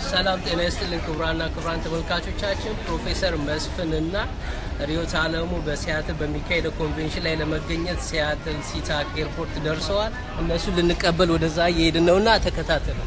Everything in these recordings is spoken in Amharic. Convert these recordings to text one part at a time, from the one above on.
ሰላም ጤና ይስጥልኝ ክቡራን ተመልካቾቻችን ፕሮፌሰር መስፍንና ሪዮት አለሙ በሲያትል በሚካሄደው ኮንቬንሽን ላይ ለመገኘት ሲያትል ሲታክ ኤርፖርት ደርሰዋል። እነሱ ልንቀበል ወደዛ እየሄድን ነውና ተከታተሉ።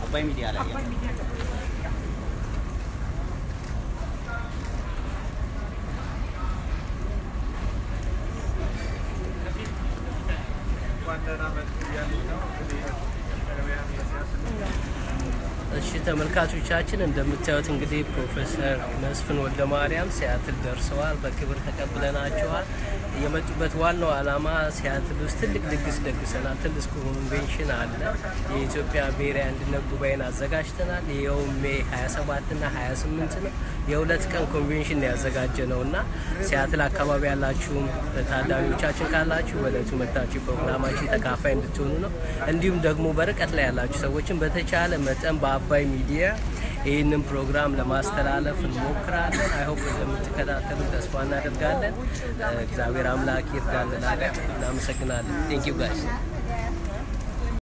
Apa media lah ya? እሺ ተመልካቾቻችን እንደምታዩት እንግዲህ ፕሮፌሰር መስፍን ወልደማርያም ሲያትል ደርሰዋል። በክብር ተቀብለናቸዋል። የመጡበት ዋናው ዓላማ ሲያትል ውስጥ ትልቅ ድግስ ደግሰናል። ትልቅ ኮንቬንሽን አለ። የኢትዮጵያ ብሔራዊ አንድነት ጉባኤን አዘጋጅተናል። ይኸው ሜይ 27 እና 28 ነው። የሁለት ቀን ኮንቬንሽን ያዘጋጀነውና ሲያትል አካባቢ ያላችሁም ታዳሚዎቻችን ካላችሁ ወለቱ መጣችሁ ፕሮግራማችን ተካፋይ እንድትሆኑ ነው። እንዲሁም ደግሞ በርቀት ላይ ያላችሁ ሰዎችን በተቻለ መጠን በአባይ ሚዲያ ይህንን ፕሮግራም ለማስተላለፍ እንሞክራለን። አይሆፕ እንደምትከታተሉ ተስፋ እናደርጋለን። እግዚአብሔር አምላክ ይርዳን። እናመሰግናለን። ቴንክ ዩ ጋይስ